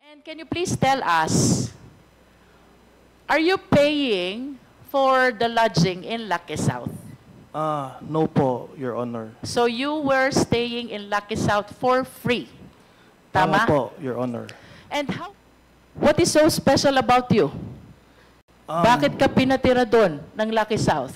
And can you please tell us, are you paying for the lodging in Lucky South? No po, Your Honor. So you were staying in Lucky South for free. Tama Tama? po, Your Honor. And what is so special about you? Bakit ka pinatira doon ng Lucky South?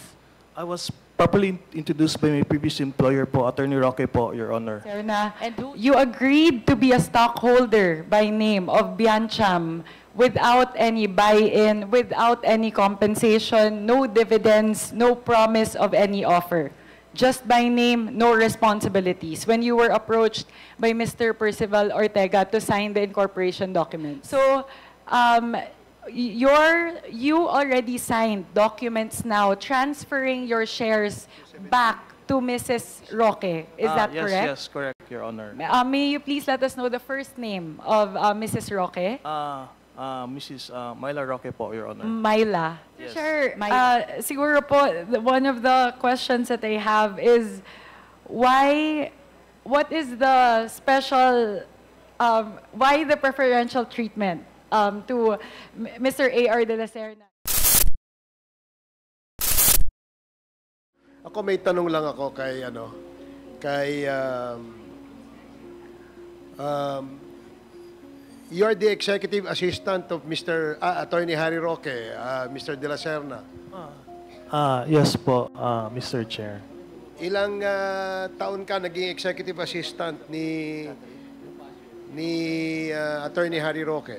I was properly introduced by my previous employer po, Attorney Roque po, Your Honor. Serna, And who- you agreed to be a stockholder by name of Biancham without any buy-in, without any compensation, no dividends, no promise of any offer. Just by name, no responsibilities. When you were approached by Mr. Percival Ortega to sign the incorporation document. So, you already signed documents now transferring your shares back to Mrs. Roque. Is that yes, correct? Yes, correct, Your Honor. May you please let us know the first name of Mrs. Roque? Mrs. Myla Roque po, Your Honor. Myla. Yes. Sure. Siguro po, one of the questions that I have is, what is the special, why the preferential treatment to Mr. A.R. de la Serna? Ako may tanong lang ako kay you are the executive assistant of Mr. Attorney Harry Roque, Mr. De La Serna. Yes po, Mr. Chair. Ilang taon ka naging executive assistant ni Attorney Harry Roque?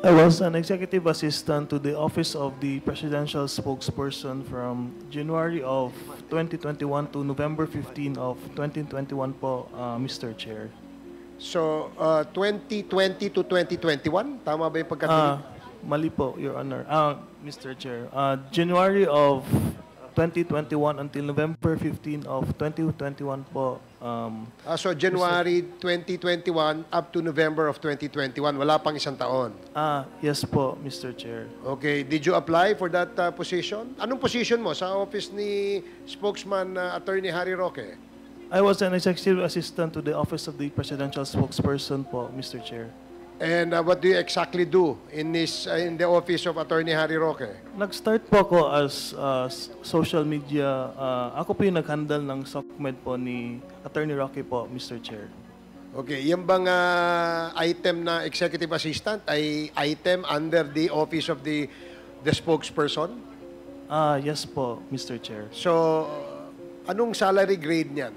I was an executive assistant to the Office of the Presidential Spokesperson from January of 2021 to November 15 of 2021 po, Mr. Chair. So, 2020 to 2021? Tama ba yung pagkatinig? Mali po, Your Honor. Mr. Chair, January of 2021 until November 15 of 2021 po. So, January 2021 up to November of 2021. Wala pang isang taon. Yes po, Mr. Chair. Okay. Did you apply for that position? Anong position mo sa office ni spokesman Attorney Harry Roque? I was an executive assistant to the Office of the Presidential Spokesperson po, Mr. Chair. And what do you exactly do in the office of Attorney Harry Roque? Nag-start po ako as social media. Ako po yung nag-handle ng SOCMED po ni Attorney Roque po, Mr. Chair. Okay. Yung bang item na executive assistant ay item under the office of the spokesperson? Yes po, Mr. Chair. So, anong salary grade niyan?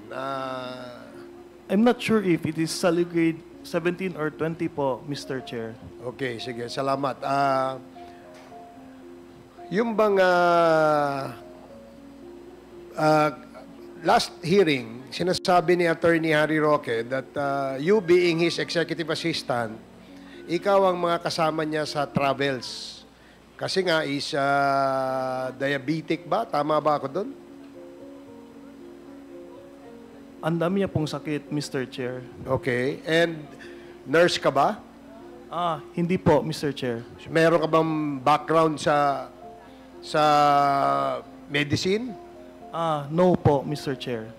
I'm not sure if it is salary grade 17 or 20 po, Mr. Chair. Okay, sige. Salamat. Yung bang last hearing, sinasabi ni Attorney Harry Roque that you being his executive assistant, ikaw ang mga kasama niya sa travels. Kasi nga is diabetic ba? Tama ba ako doon? Ang dami niya pong sakit, Mr. Chair. Okay. And nurse ka ba? Hindi po, Mr. Chair. Meron ka bang background sa medicine? No po, Mr. Chair.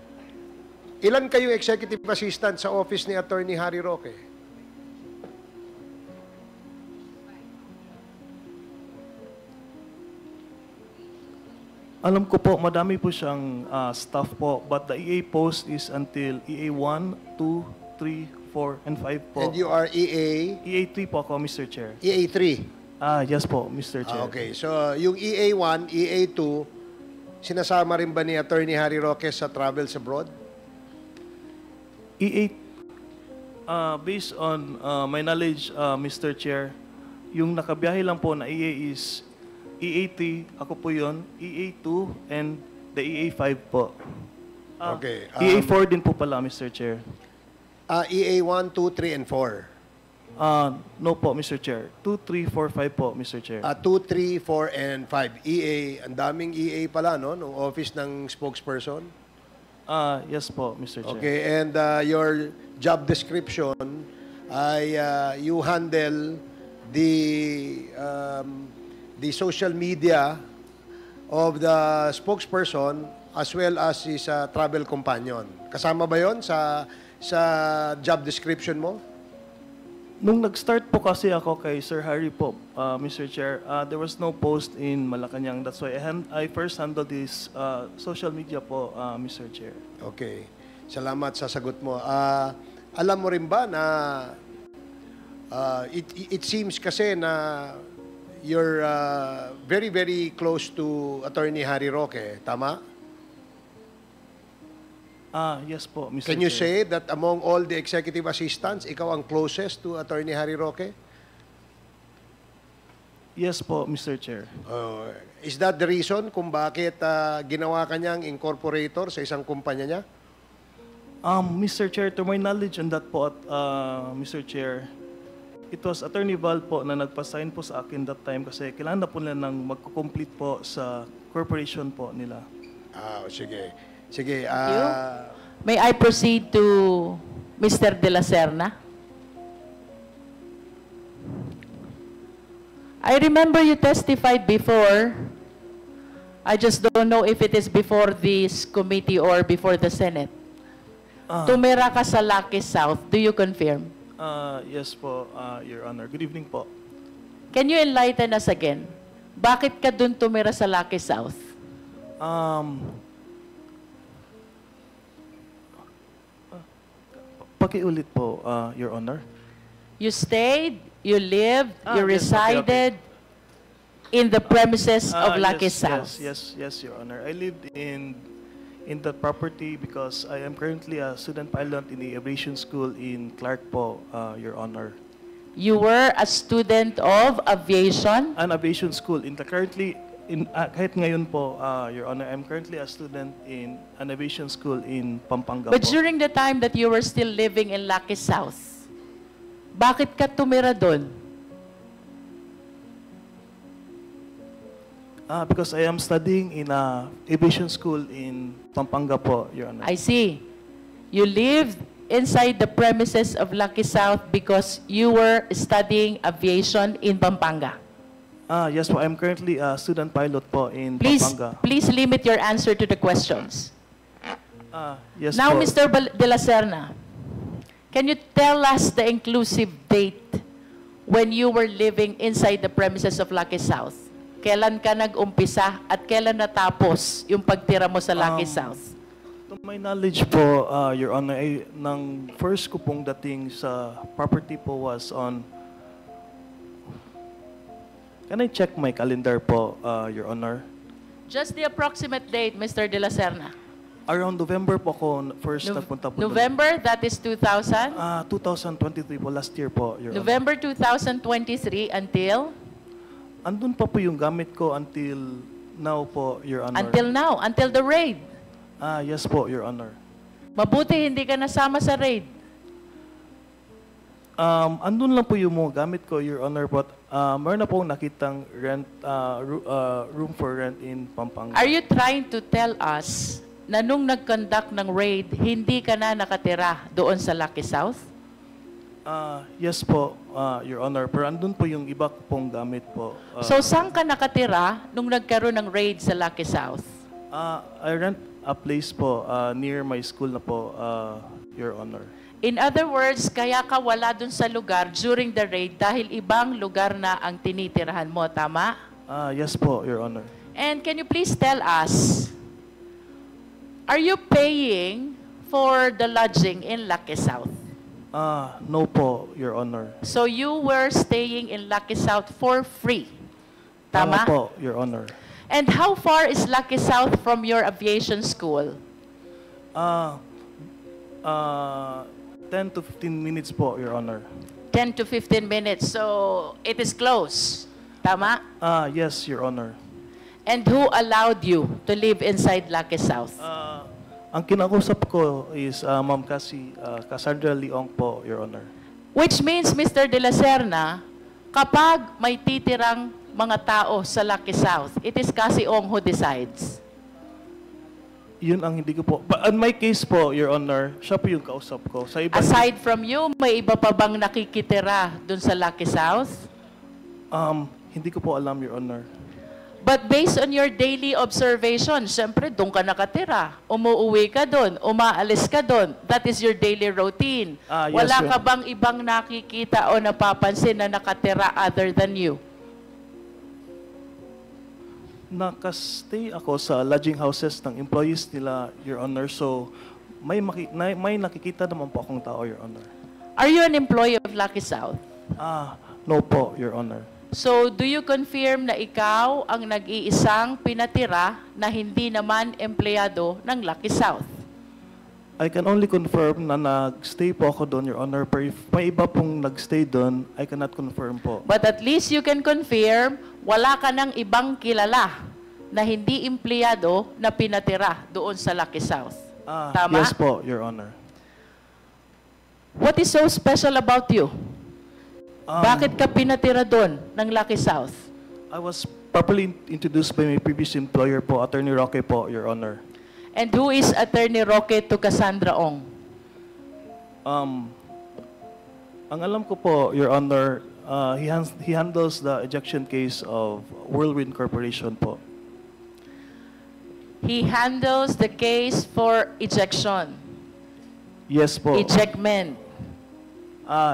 Ilan kayo executive assistant sa office ni Attorney Harry Roque? Alam ko po, madami po siyang staff po, but the EA post is until EA 1, 2, 3, 4, and 5 po. And you are EA? EA 3 po ako, Mr. Chair. EA 3? Yes po, Mr. Chair. Okay. So, yung EA 1, EA 2, sinasama rin ba ni Attorney Harry Roque sa travels abroad? EA, based on my knowledge, Mr. Chair, yung nakabiyahe lang po na EA is EA3, ako po yun, EA2, and the EA5 po. Okay. EA4 din po pala, Mr. Chair. EA 1, 2, 3, and 4? No po, Mr. Chair. 2, 3, 4, 5 po, Mr. Chair. 2, 3, 4, and 5. EA, ang daming EA pala, no? Nung office ng spokesperson? Yes po, Mr. Chair. Okay, and your job description ay you handle the social media of the spokesperson as well as his travel companion. Kasama ba yon sa job description mo? Nung nag-start po kasi ako kay Sir Harry po, Mr. Chair, there was no post in Malacanang. That's why I first handled this social media po, Mr. Chair. Okay. Salamat sa sagot mo. Alam mo rin ba na it seems kasi na you're very, very close to Attorney Harry Roque, tama? Yes po, Mr. Can you Chair. say that among all the executive assistants, ikaw ang closest to Attorney Harry Roque? Yes po, Mr. Chair. Is that the reason kung bakit ginawa ka niyang incorporator sa isang kumpanya niya? Mr. Chair, to my knowledge on that po, Mr. Chair, it was Attorney Val po na nagpa-sign po sa akin that time kasi kailangan na po nila ng magko-complete po sa corporation po nila. Sige. Sige. you. May I proceed to Mr. De La Serna? I remember you testified before. I just don't know if it is before this committee or before the Senate. Tumira ka sa Lucky South. Do you confirm? Yes po, Your Honor. Good evening po. Can you enlighten us again? Bakit ka dun tumira sa Lucky South? Pakiulit po, Your Honor. You stayed, you lived, you Yes, okay, resided in the premises of Lucky Yes, South. yes, Your Honor. I lived in that property because I am currently a student pilot in the aviation school in Clark po, Your Honor. You were a student of aviation. An aviation school kahit ngayon po, Your Honor, I'm currently a student in an aviation school in Pampanga But po. during the time that you were still living in Lucky South, bakit ka tumira doon? Because I am studying in a aviation school in Pampanga po, Your Honor. I see. You lived inside the premises of Lucky South because you were studying aviation in Pampanga. Yes po, I'm currently a student pilot po in Please, Pampanga. please limit your answer to the questions. Yes Now, po. Mr. De La Serna, can you tell us the inclusive date when you were living inside the premises of Lucky South? Kailan ka nag-umpisa at kailan natapos yung pagtira mo sa Lucky South? To my knowledge po, Your Honor, nang first ko pong dating sa property po was on... Can I check my calendar po, Your Honor? Just the approximate date, Mr. De La Serna. Around November po ako first nagpunta po doon. November, that is 2000? 2023 po, last year po, Your Honor. November 2023 until? Andun pa po yung gamit ko until now po, Your Honor. Until now, until the raid. Yes po, Your Honor. Mabuti hindi ka nasama sa raid. Andun lang po yung mga gamit ko, Your Honor, but meron na pong nakitang room for rent in Pampanga. Are you trying to tell us na nung nag-conduct ng raid, hindi ka na nakatira doon sa Lucky South? Yes po, Your Honor, pero andun po yung iba pong gamit po. So, saan ka nakatira nung nagkaroon ng raid sa Lucky South? I rent a place po near my school na po, Your Honor. In other words, kaya ka wala dun sa lugar during the raid dahil ibang lugar na ang tinitirahan mo, tama? Yes po, Your Honor. And can you please tell us, are you paying for the lodging in Lucky South? No po, Your Honor. So you were staying in Lucky South for free, Tama tama? po, Your Honor. And how far is Lucky South from your aviation school? 10 to 15 minutes po, Your Honor. 10 to 15 minutes. So it is close, tama? Yes, Your Honor. And who allowed you to live inside Lucky South? Ang kinakusap ko is Ma'am Cassandra Leong po, Your Honor. Which means, Mr. De La Serna, kapag may titirang mga tao sa Lucky South, it is Cassie Ong who decides. Yun ang hindi ko po. But in my case po, Your Honor, siya po yung kausap ko. Sa iba, Aside from you, may iba pa bang nakikitira dun sa Lucky South? hindi ko po alam, Your Honor. But based on your daily observation, syempre, doon ka nakatira. Umuuwi ka doon, umaalis ka doon. That is your daily routine. Yes, Wala Your ka Honor. bang ibang nakikita o napapansin na nakatira other than you? Nakastay ako sa lodging houses ng employees nila, Your Honor. So, may nakikita naman po akong tao, Your Honor. Are you an employee of Lucky South? No po, Your Honor. So, do you confirm na ikaw ang nag-iisang pinatira na hindi naman empleyado ng Lucky South? I can only confirm na nag-stay po ako doon, Your Honor. Pero if may iba pong nag-stay doon, I cannot confirm po. But at least you can confirm, wala ka ng ibang kilala na hindi empleyado na pinatira doon sa Lucky South. Tama? Yes po, Your Honor. What is so special about you? Bakit ka pinatira doon ng Lucky South? I was properly introduced by my previous employer po, Attorney Roque po, Your Honor. And who is Attorney Roque to Cassandra Ong? Ang alam ko po, Your Honor, he handles the ejection case of Whirlwind Corporation po. He handles the case for ejection, Yes po. ejectment.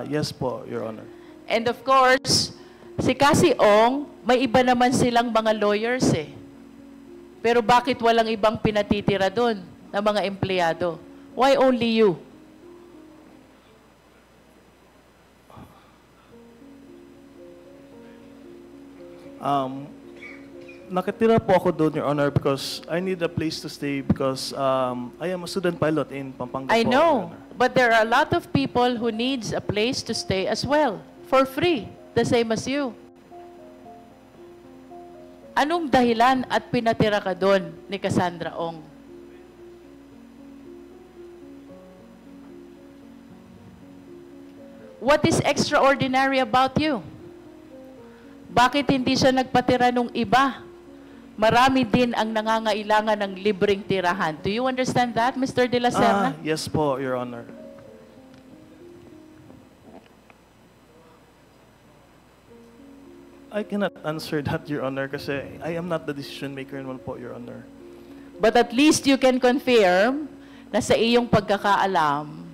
Yes po, Your Honor. And of course, si Cassie Ong, may iba naman silang mga lawyers eh. Pero bakit walang ibang pinatitira doon na mga empleyado? Why only you? Nakatira po ako doon, Your Honor, because I need a place to stay because I am a student pilot in Pampanga I po, Your know, Honor. but there are a lot of people who needs a place to stay as well, for free, the same as you. Anong dahilan at pinatira ka doon ni Cassandra Ong? What is extraordinary about you? Bakit hindi siya nagpatira nung iba? Marami din ang nangangailangan ng libreng tirahan. Do you understand that, Mr. De La Serna? Yes po, Your Honor. I cannot answer that, Your Honor, kasi I am not the decision maker naman po, Your Honor. But at least you can confirm na sa iyong pagkakaalam,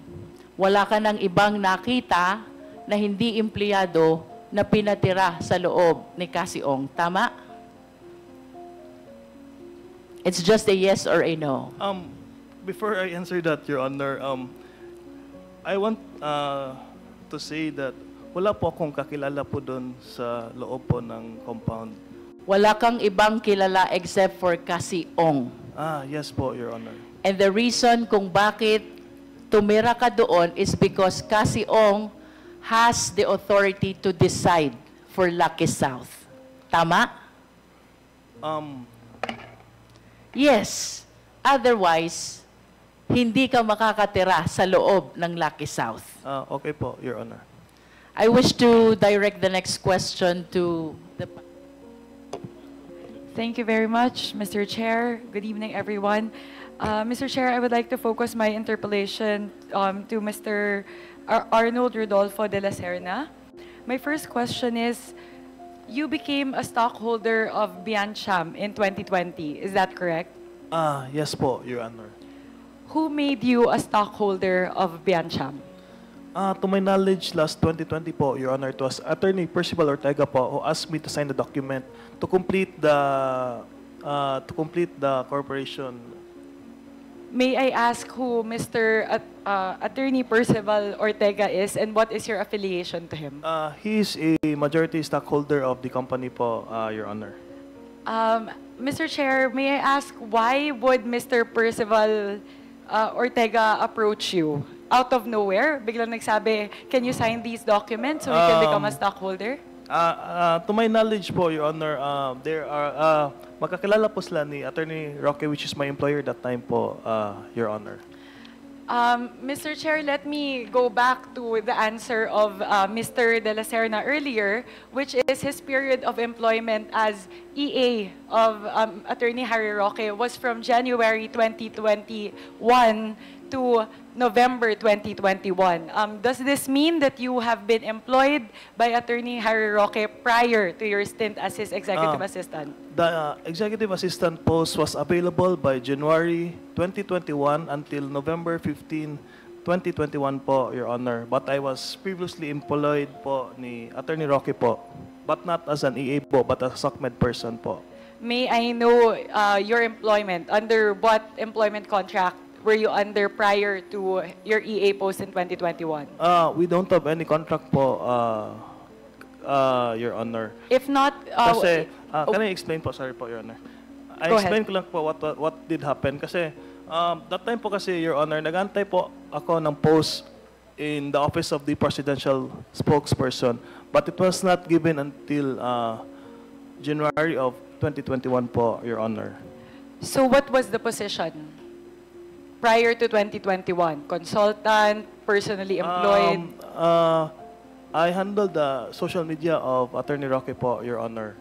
wala ka ng ibang nakita na hindi empleyado na pinatira sa loob ni Cassie Ong. Tama? It's just a yes or a no. Before I answer that, Your Honor, I want to say that wala po akong kakilala po doon sa loob po ng compound. Wala kang ibang kilala except for Cassie Ong. Yes po, Your Honor. And the reason kung bakit tumira ka doon is because Cassie Ong has the authority to decide for Lucky South. Tama? Yes. Otherwise, hindi ka makakatira sa loob ng Lucky South. Okay po, Your Honor. I wish to direct the next question to the... Thank you very much, Mr. Chair. Good evening, everyone. Mr. Chair, I would like to focus my interpellation to Mr. Arnold Rodolfo de la Serna. My first question is, you became a stockholder of Biancham in 2020. Is that correct? Yes po, Your Honor. Who made you a stockholder of Biancham? To my knowledge, last 2020 po, Your Honor, it was Attorney Percival Ortega po who asked me to sign the document to complete the corporation. May I ask who Mr. Attorney Percival Ortega is and what is your affiliation to him? He is a majority stockholder of the company po, Your Honor. Mr. Chair, may I ask why would Mr. Percival Ortega approach you? Out of nowhere, biglang nagsabi, can you sign these documents so we can become a stockholder? To my knowledge po, Your Honor, there are, magkakilala po sila ni Attorney Roque, which is my employer that time po, Your Honor. Mr. Chair, let me go back to the answer of Mr. De La Serna earlier, which is his period of employment as EA of Attorney Harry Roque was from January 2021 to November 2021. Does this mean that you have been employed by Attorney Harry Roque prior to your stint as his executive assistant? The executive assistant post was available by January 2021 until November 15, 2021 po, Your Honor. But I was previously employed po ni Attorney Roque po, but not as an EA po, but as a SOCMED person po. May I know your employment? Under what employment contract were you under prior to your EA post in 2021? We don't have any contract po, Your Honor. If not, Kasi, can I explain po? Sorry po, Your Honor. I Go ahead. explain ko lang po what did happen. Kasi, that time po kasi, Your Honor, nagantay po ako ng post in the office of the presidential spokesperson. But it was not given until January of 2021 po, Your Honor. so what was the position prior to 2021? Consultant, personally employed? I handled the social media of Attorney Roque po, Your Honor.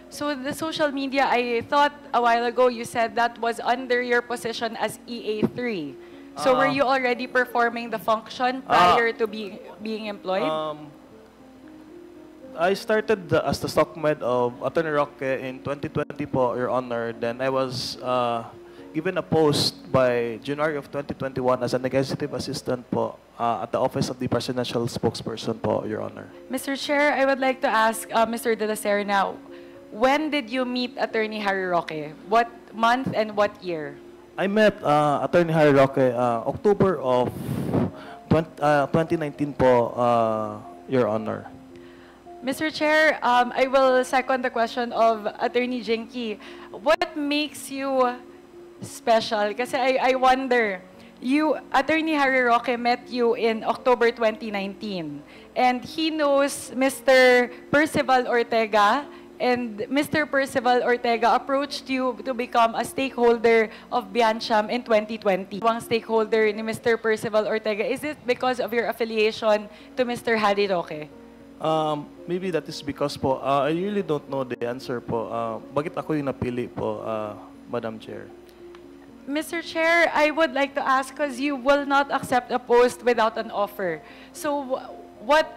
So the social media, I thought a while ago you said that was under your position as EA3. So were you already performing the function prior to being employed? I started as the SOCMED of Attorney Roque in 2020 po, Your Honor. Then I was given a post by January of 2021 as an executive assistant po at the office of the presidential spokesperson po, Your Honor. Mr. Chair, I would like to ask Mr. De La Serna, when did you meet Attorney Harry Roque? What month and what year? I met Attorney Harry Roque October of 2019 po, Your Honor. Mr. Chair, I will second the question of Attorney Jinky. What makes you special? Kasi I wonder, Attorney Harry Roque met you in October 2019. And he knows Mr. Percival Ortega, and Mr. Percival Ortega approached you to become a stakeholder of Biancham in 2020. Ang stakeholder ni Mr. Percival Ortega, is it because of your affiliation to Mr. Harry Roque? Maybe that is because po, I really don't know the answer po. Bakit ako yung napili po, Madam Chair? Mr. Chair, I would like to ask because you will not accept a post without an offer. So what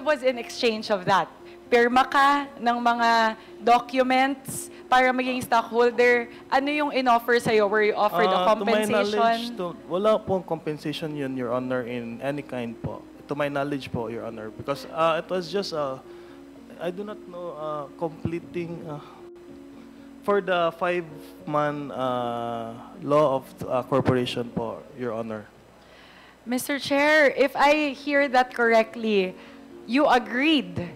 was in exchange of that? Pirma ka ng mga documents para maging stockholder? Ano yung in-offer sa'yo? Were you offered a compensation? Wala pong compensation yun, Your Honor, in any kind po. To my knowledge po, Your Honor. Because it was just, I do not know, completing, for the 5-man law of corporation po, Your Honor. Mr. Chair, if I hear that correctly, you agreed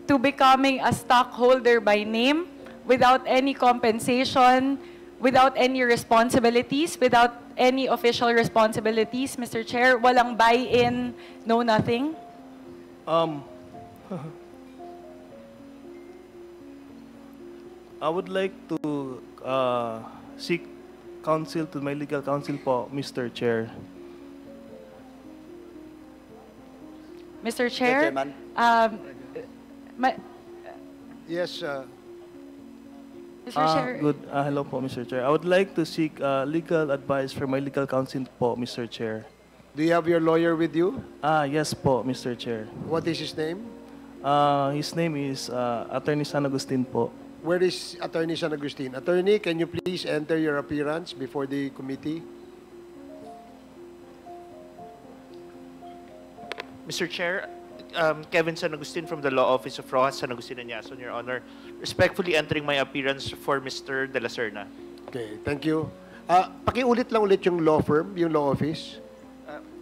to becoming a stockholder by name without any compensation, without any responsibilities, without any official responsibilities, Mr. Chair? Walang buy-in, no nothing? I would like to seek counsel to my legal counsel po, Mr. Chair. Mr. Chair? Chairman. Yes, Mr. Chair, Good. Hello po, Mr. Chair. I would like to seek legal advice from my legal counsel po, Mr. Chair. do you have your lawyer with you? Yes po, Mr. Chair. What is his name? His name is Attorney San Agustin po. Where is Attorney San Agustin? Attorney, can you please enter your appearance before the committee? Mr. Chair, Kevin San Agustin from the Law Office of Rojas San Agustin and Yason, Your Honor. Respectfully entering my appearance for Mr. De La Serna. Okay, thank you. Pakiulit lang ulit yung law firm, yung law office.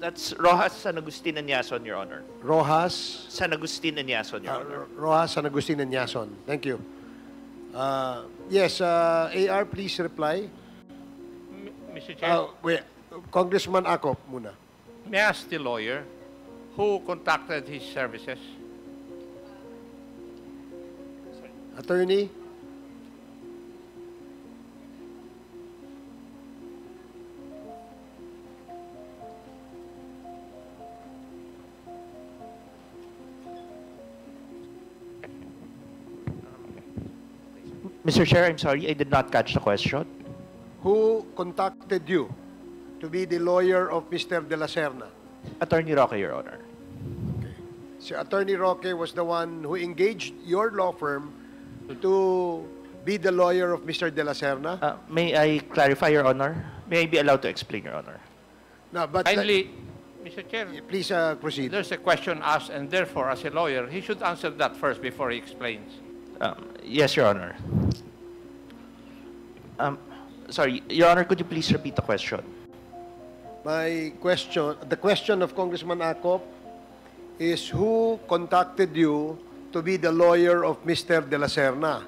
That's Rojas San Agustin and Yason, Your Honor. Rojas, San Agustin and Yason, Your Honor. Rojas, San Agustin, and Yason. Thank you. Yes, AR, please reply. Mr. Chair, Wait, Congressman Acop muna. may I ask the lawyer who contacted his services? Attorney? Mr. Chair, I'm sorry, I did not catch the question. Who contacted you to be the lawyer of Mr. De La Serna? Attorney Roque, Your Honor. Si Attorney Roque was the one who engaged your law firm to be the lawyer of Mr. De La Serna? May I clarify, Your Honor? May I be allowed to explain, Your Honor? No, but Kindly, Mr. Chair, please proceed. there's a question asked, and therefore, as a lawyer, he should answer that first before he explains. Yes, Your Honor. Sorry, Your Honor, could you please repeat the question? My question, the question of Congressman Acop is who contacted you to be the lawyer of Mr. De La Serna?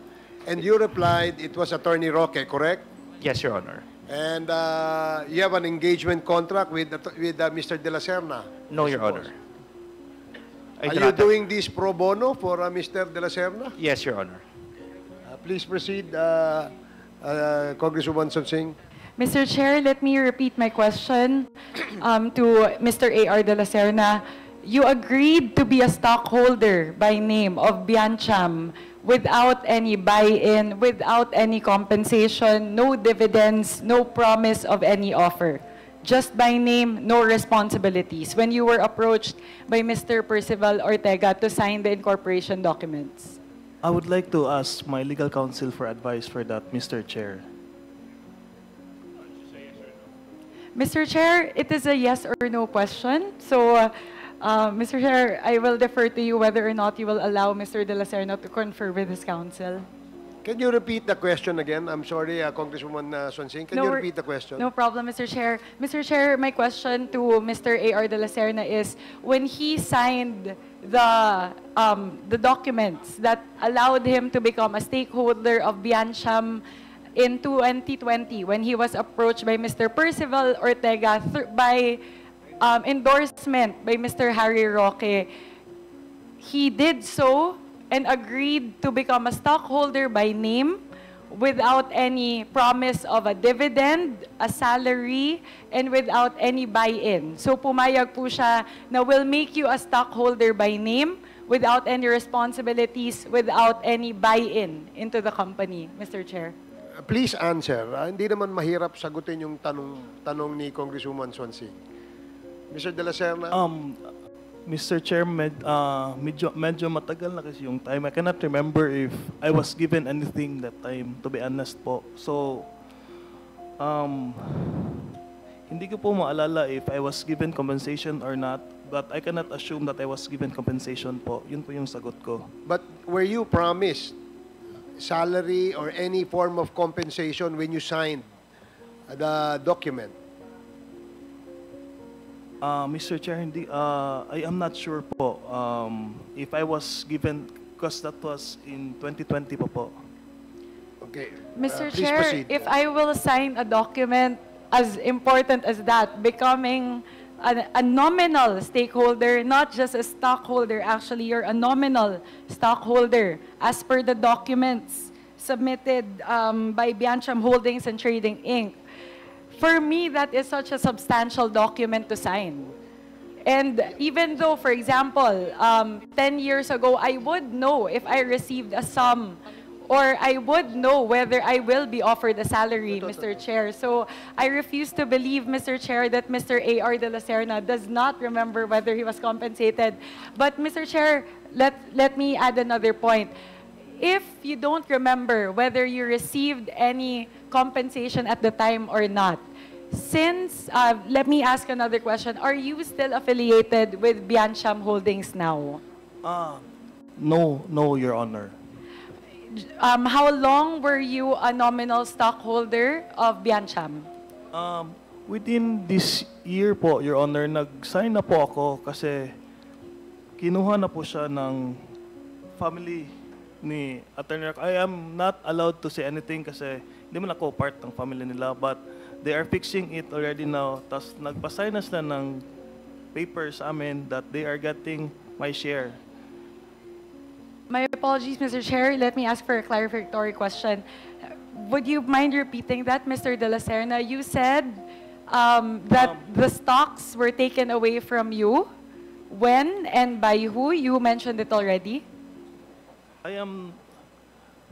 And you replied it was Attorney Roque, correct? Yes, Your Honor. And you have an engagement contract with Mr. De La Serna? No, I Your suppose. Honor. I Are do you not have- doing this pro bono for Mr. De La Serna? Yes, Your Honor. Please proceed, Congresswoman Sonsing. Mr. Chair, let me repeat my question to Mr. A.R. De La Serna. You agreed to be a stockholder by name of Biancham without any buy-in, without any compensation, no dividends, no promise of any offer. Just by name, no responsibilities. When you were approached by Mr. Percival Ortega to sign the incorporation documents. I would like to ask my legal counsel for advice for that, Mr. Chair. Mr. Chair, it is a yes or no question. So, Mr. Chair, I will defer to you whether or not you will allow Mr. De La Serna to confer with his counsel. Can you repeat the question again? I'm sorry, Congresswoman Sonsing. Can you repeat the question? No problem, Mr. Chair. Mr. Chair, my question to Mr. A.R. De La Serna is, when he signed the documents that allowed him to become a stakeholder of Biancham in 2020, when he was approached by Mr. Percival Ortega by endorsement by Mr. Harry Roque, he did so and agreed to become a stockholder by name without any promise of a dividend, a salary, and without any buy-in. So pumayag po siya na will make you a stockholder by name without any responsibilities, without any buy-in into the company, Mr. Chair. Please answer. Hindi naman mahirap sagutin yung tanong ni Congresswoman Sonsing. Mr. De La Serna? Mr. Chair, medyo matagal na kasi yung time. I cannot remember if I was given anything that time, to be honest po. So, hindi ko po maalala if I was given compensation or not, but I cannot assume that I was given compensation po. Yun po yung sagot ko. But were you promised salary or any form of compensation when you signed the document? Mr. Chair, I am not sure po if I was given, because that was in 2020 po. Okay. Mr. Please Chair, proceed. if I will sign a document as important as that, becoming a nominal stakeholder, not just a stockholder, actually you're a nominal stockholder as per the documents submitted by Biancham Holdings and Trading Inc. For me, that is such a substantial document to sign. And even though, for example, 10 years ago, I would know if I received a sum or I would know whether I will be offered a salary, Mr. Chair. So I refuse to believe, Mr. Chair, that Mr. A.R. De La Serna does not remember whether he was compensated. But, Mr. Chair, let me add another point. If you don't remember whether you received any compensation at the time or not, since, let me ask another question, are you still affiliated with Biancham Holdings now? No, Your Honor. How long were you a nominal stockholder of Biancham? Within this year po, Your Honor, nag-sign na po ako kasi kinuha na po siya ng family ni Attorney Roque. I am not allowed to say anything kasi hindi man ako part ng family nila, but they are fixing it already now. Tapos nagpasign na sila ng papers sa amin that they are getting my share. My apologies, Mr. Chair. Let me ask for a clarificatory question. Would you mind repeating that, Mr. De La Serna? You said that the stocks were taken away from you. When and by who? You mentioned it already. I am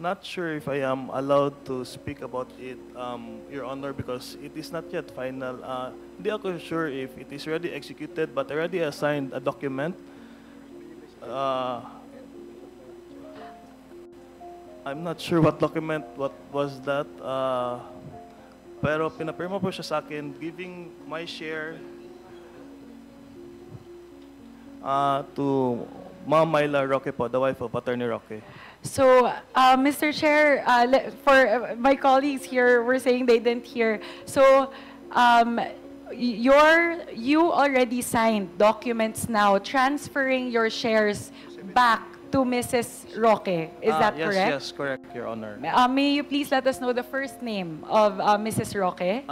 not sure if I am allowed to speak about it, Your Honor, because it is not yet final. Hindi ako sure if it is already executed, but I already assigned a document. I'm not sure what document, what was that. Pero pinapirma po siya sa akin, giving my share to Ma'am Myla Roque po, the wife of Attorney Roque. So, Mr. Chair, for my colleagues here were saying they didn't hear. So, you already signed documents now transferring your shares back to Mrs. Roque. Is that yes, correct? Yes, correct, Your Honor. May you please let us know the first name of Mrs. Roque?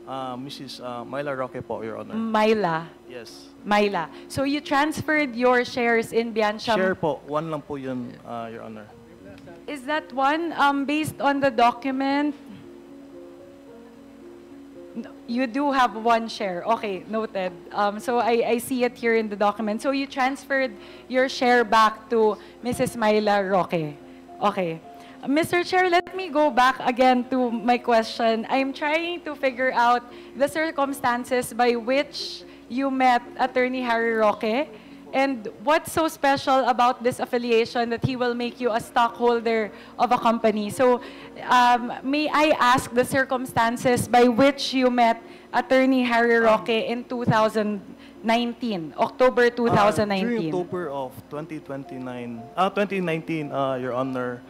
Mrs. Myla Roque po, Your Honor. Myla. Yes. Myla. So you transferred your shares in Biancham. Share po, one lang po yun, Your Honor. Is that one based on the document? You do have one share. Okay, noted. So I see it here in the document. So you transferred your share back to Mrs. Myla Roque. Okay. Mr. Chair, let me go back again to my question. I'm trying to figure out the circumstances by which you met Attorney Harry Roque, and what's so special about this affiliation that he will make you a stockholder of a company. So, may I ask the circumstances by which you met Attorney Harry Roque in 2019, October 2019? During October of 2019, Your Honor,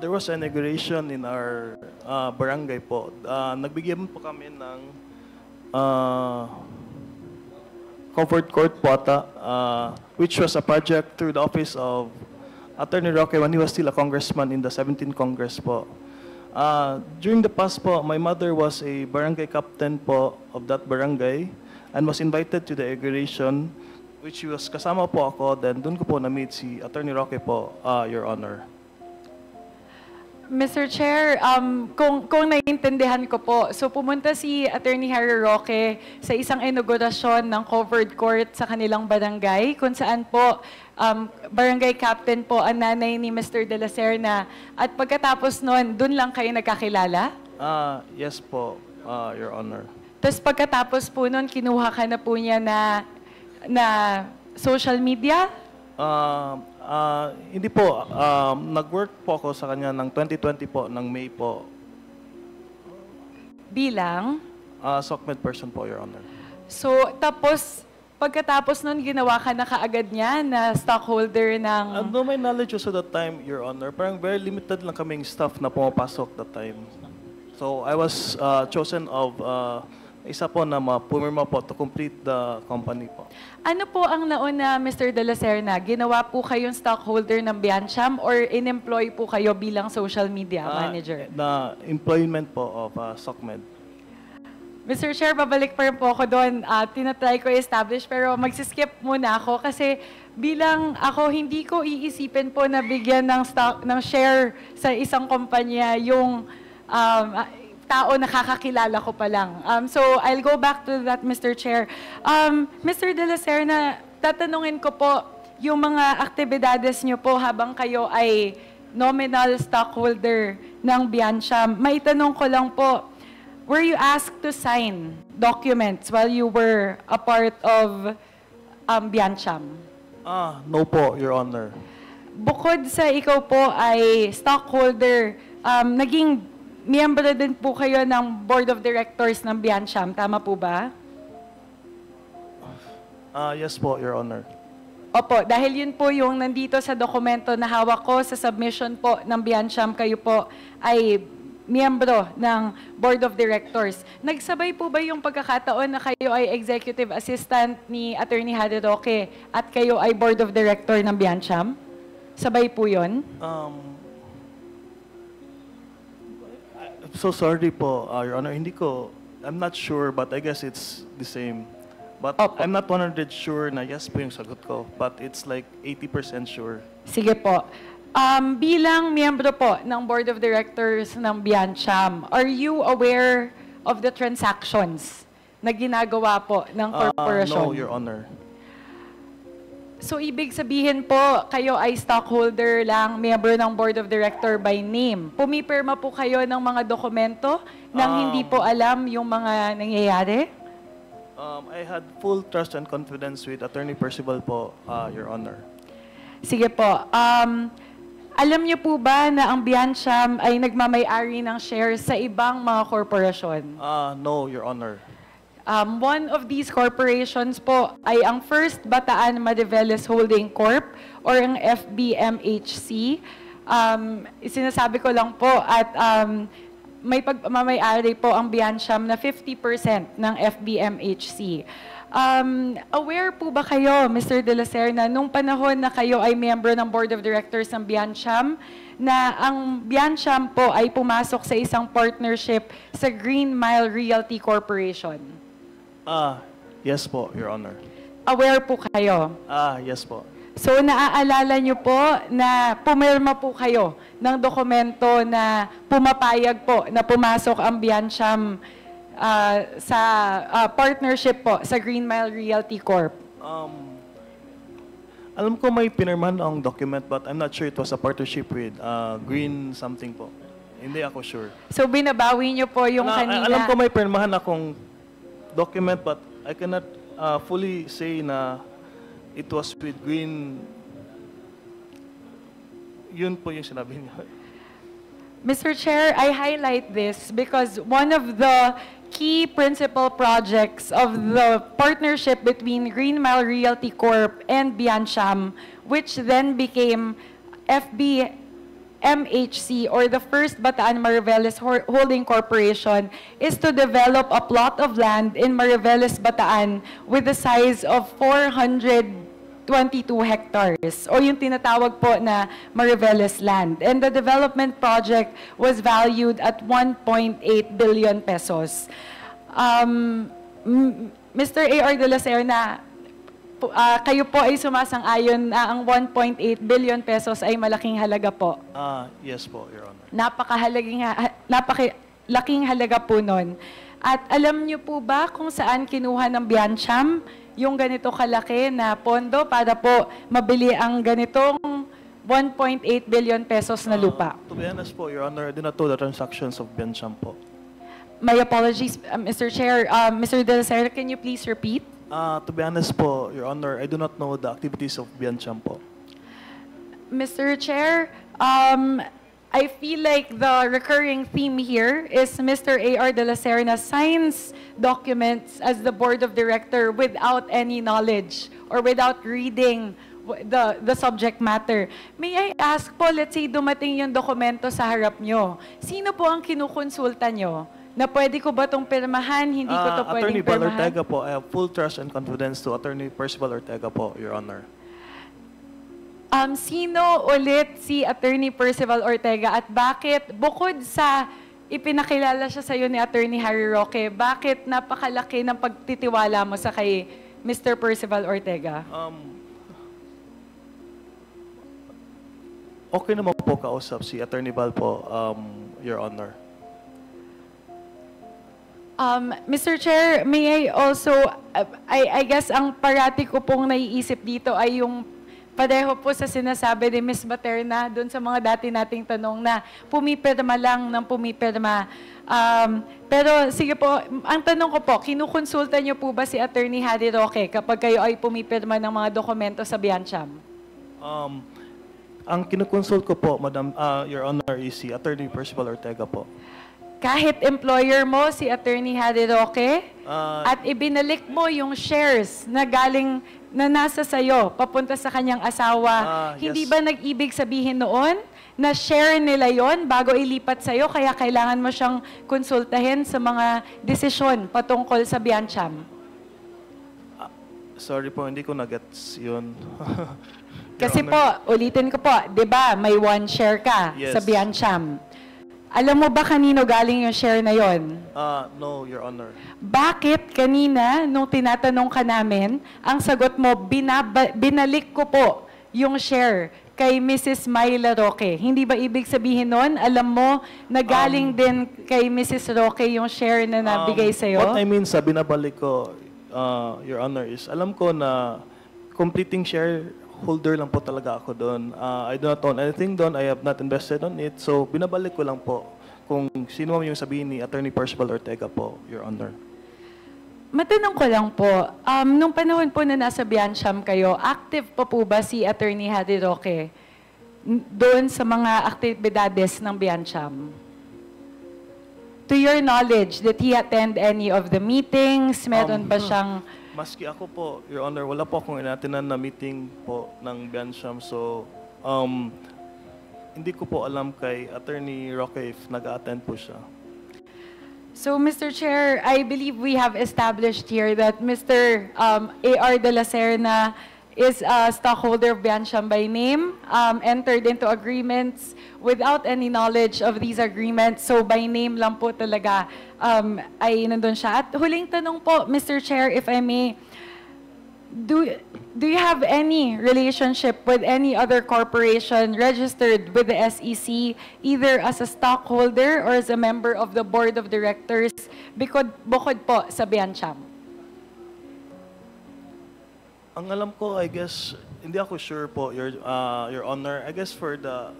there was an inauguration in our barangay po. Nagbigyan po kami ng comfort court po ata, which was a project through the office of Attorney Roque when he was still a congressman in the 17th Congress po. During the past po, my mother was a barangay captain po of that barangay and was invited to the inauguration, which was kasama po ako. Then doon ko po na-meet si Attorney Roque po, Your Honor. Mr. Chair, kung naiintindihan ko po, so pumunta si Attorney Harry Roque sa isang inaugurasyon ng covered court sa kanilang barangay, kung saan po barangay captain po ang nanay ni Mr. De La Serna. At pagkatapos nun, dun lang kayo nagkakilala? Yes po, Your Honor. Tapos pagkatapos po nun, kinuha ka na po niya na social media? Hindi po. Nag-work po ako sa kanya ng 2020 po, ng May po. Bilang? SOCMED person po, Your Honor. So, pagkatapos nun, ginawa ka na kaagad niya na stockholder ng... No, my knowledge was at that time, Your Honor. Parang very limited lang kaming staff na pumapasok that time. So, I was chosen of... isa po na pumirma po to complete the company po. Ano po ang nauna, Mr. De La Serna? Ginawa po kayong stockholder ng Biancham or in-employ po kayo bilang social media manager? The employment po of SOCMED. Mr. Chair, babalik pa rin po ako doon. Tinatry ko i-establish pero magsiskip muna ako kasi bilang ako, hindi ko iisipin po na bigyan ng share sa isang kumpanya yung tao nakakakilala ko pa lang. So, I'll go back to that, Mr. Chair. Mr. De La Serna, tatanungin ko po, yung mga aktibidades nyo po habang kayo ay nominal stockholder ng Biancham. May tanong ko lang po, were you asked to sign documents while you were a part of Biancham? No po, Your Honor. Bukod sa ikaw po ay stockholder, naging miyembro din po kayo ng Board of Directors ng Biancham. Tama po ba? Yes po, Your Honor. Opo, dahil yun po yung nandito sa dokumento na hawak ko sa submission po ng Biancham, kayo po ay miyembro ng Board of Directors. Nagsabay po ba yung pagkakataon na kayo ay Executive Assistant ni Attorney Harry Roque at kayo ay Board of Director ng Biancham? Sabay po yun? So sorry po, Your Honor. I'm not sure, but I guess it's the same. But Opo. I'm not 100% sure na yes po yung sagot ko. But it's like 80% sure. Sige po. Bilang miyembro po ng Board of Directors ng Biancham, are you aware of the transactions na ginagawa po ng korporasyon? No, Your Honor. So, ibig sabihin po, kayo ay stockholder lang, member ng board of director by name. Pumipirma po kayo ng mga dokumento nang hindi po alam yung mga nangyayari? I had full trust and confidence with Attorney Percival po, Your Honor. Sige po. Alam niyo po ba na ang Biancham ay nagmamay-ari ng shares sa ibang mga korporasyon? No, Your Honor. One of these corporations po ay ang First Bataan Mariveles Holding Corp or ang FBMHC. Sinasabi ko lang po at may pagmamay-ari po ang Biancham na 50% ng FBMHC. Aware po ba kayo, Mr. De La Serna, nung panahon na kayo ay miyembro ng Board of Directors ng Biancham, na ang Biancham po ay pumasok sa isang partnership sa Green Mile Realty Corporation? Yes po, Your Honor. Aware po kayo? Yes po. So, naaalala nyo po na pumirma po kayo ng dokumento na pumapayag po na pumasok ang Biancham sa partnership po sa Green Mile Realty Corp? Alam ko may pinirmahan ang document but I'm not sure it was a partnership with Green something po. Hindi ako sure. So, binabawi nyo po yung kanina? Alam ko may pinirmahan akong document but I cannot fully say na it was with Green. Yun po yung sinabi niya. Mr. Chair, I highlight this because one of the key principal projects of the partnership between Green Mile Realty Corp and Biancham, which then became FBMHC or the First Bataan Mariveles Holding Corporation, is to develop a plot of land in Mariveles, Bataan with a size of 422 hectares, o yung tinatawag po na Mariveles land. And the development project was valued at 1.8 billion pesos. Mr. A.R. De La Serna, kayo po ay sumasang-ayon na ang 1.8 billion pesos ay malaking halaga po. Yes po, Your Honor. Napakalaking halaga po nun. At alam niyo po ba kung saan kinuha ng Biancham yung ganito kalaki na pondo para po mabili ang ganitong 1.8 billion pesos na lupa? To be honest po, Your Honor, I did not know the transactions of Biancham po. My apologies, Mr. Chair. Mr. De La Serna, can you please repeat? To be honest po, Your Honor, I do not know the activities of Biancham po. Mr. Chair, I feel like the recurring theme here is Mr. A.R. De La Serna signs documents as the board of director without any knowledge or without reading the subject matter. May I ask po, let's say dumating yung dokumento sa harap nyo, sino po ang kinukonsulta nyo? Na pwede ko ba itong pirmahan, hindi ko ito pwedeng Attorney Bal pirmahan? Ortega po, I have full trust and confidence to Attorney Percival Ortega po, Your Honor. Sino ulit si Attorney Percival Ortega at bakit, bukod sa ipinakilala siya sa iyo ni Attorney Harry Roque, bakit napakalaki ng pagtitiwala mo sa kay Mr. Percival Ortega? Okay naman po kausap si Attorney Bal po, Your Honor. Mr. Chair, may I also, I guess ang parati ko pong naiisip dito ay yung pareho po sa sinasabi ni Ms. Baterna doon sa mga dati nating tanong na pumipirma lang ng pumipirma. Pero sige po, ang tanong ko po, kinukonsulta niyo po ba si Attorney Harry Roque kapag kayo ay pumipirma ng mga dokumento sa Biancham? Ang kinukonsult ko po, Madam, Your Honor, is si Attorney Percival Ortega po. Kahit employer mo, si Attorney Harry Roque, at ibinalik mo yung shares na galing, na nasa sayo, papunta sa kanyang asawa, hindi yes. ba nag-ibig sabihin noon na share nila yon bago ilipat sa'yo, kaya kailangan mo siyang konsultahin sa mga desisyon patungkol sa Biancham? Sorry po, hindi ko na-gets yun. Kasi po, ulitin ko po, di ba, may one share ka Yes. sa Biancham. Alam mo ba kanino galing yung share na yon? No, Your Honor. Bakit kanina, nung tinatanong ka namin, ang sagot mo, binalik ko po yung share kay Mrs. Myla Roque. Hindi ba ibig sabihin nun, alam mo, na galing din kay Mrs. Roque yung share na nabigay sa'yo? What I mean sa binabalik ko, Your Honor, is alam ko na completing shareholder lang po talaga ako doon. I do not own anything doon. I have not invested on it. So, binabalik ko lang po kung sino man yung sabihin ni Attorney Percival Ortega po, Your Honor. Matanong ko lang po, nung panahon po na nasa Biancham kayo, active pa po ba si Attorney Harry Roque doon sa mga aktibidades ng Biancham? To your knowledge, did he attend any of the meetings? Meron ba siyang... Maski ako po, Your Honor, wala po akong inatinan na meeting po ng Biancham. So, hindi ko po alam kay Attorney Roque if nag-attend po siya. So, Mr. Chair, I believe we have established here that Mr. A.R. de la Serna is a stockholder of Biancham by name, entered into agreements without any knowledge of these agreements. So, by name lang po talaga ay nandun siya. At huling tanong po, Mr. Chair, if I may, do you have any relationship with any other corporation registered with the SEC, either as a stockholder or as a member of the board of directors, bukod po sa Biancham? Ang alam ko, I guess, hindi ako sure po, Your Honor. I guess for the...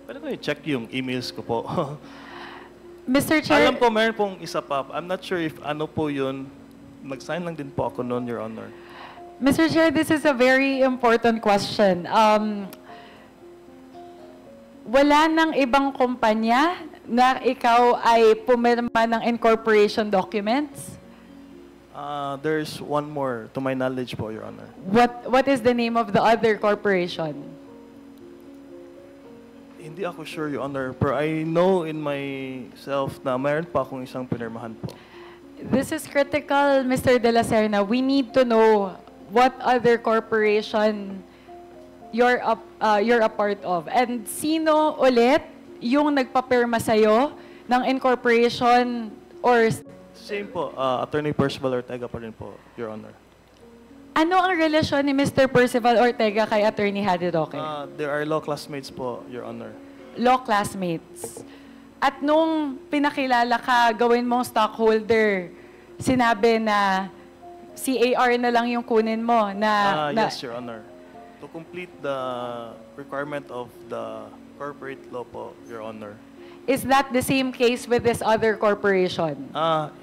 Pwede ko i-check yung emails ko po. Mr. Chair, Alam ko, meron pong isa pa. I'm not sure if ano po yun. Nag-sign lang din po ako noon, Your Honor. Mr. Chair, this is a very important question. Wala nang ibang kumpanya na ikaw ay pumirma ng incorporation documents? There's one more, to my knowledge po, Your Honor. What is the name of the other corporation? Hindi ako sure, Your Honor. Pero I know in myself na mayroon pa akong isang pinirmahan po. This is critical, Mr. De La Serna. We need to know what other corporation you're a part of. And sino ulit yung nagpapirma sa'yo ng incorporation or... Same po, Attorney Percival Ortega pa rin po, Your Honor. Ano ang relasyon ni Mr. Percival Ortega kay Attorney Harry Roque? There are law classmates po, Your Honor. Law classmates. At nung pinakilala ka, gawin mong stockholder, sinabi na si AR na lang yung kunin mo na... Yes, Your Honor. To complete the requirement of the corporate law po, Your Honor. Is that the same case with this other corporation?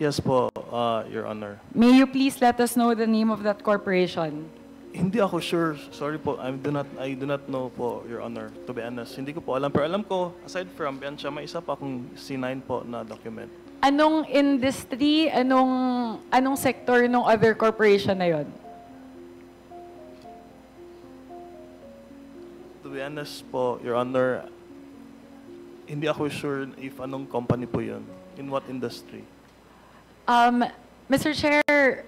Yes po, Your Honor. May you please let us know the name of that corporation? Hindi ako sure. Sorry po. I do not know po, Your Honor. To be honest, hindi ko po alam. Pero alam ko, aside from Biancham, may isa pa akong C9 po na document. Anong industry, anong sector ng other corporation na yon? To be honest po, Your Honor, hindi ako sure if anong company po yun. In what industry. Mr. Chair,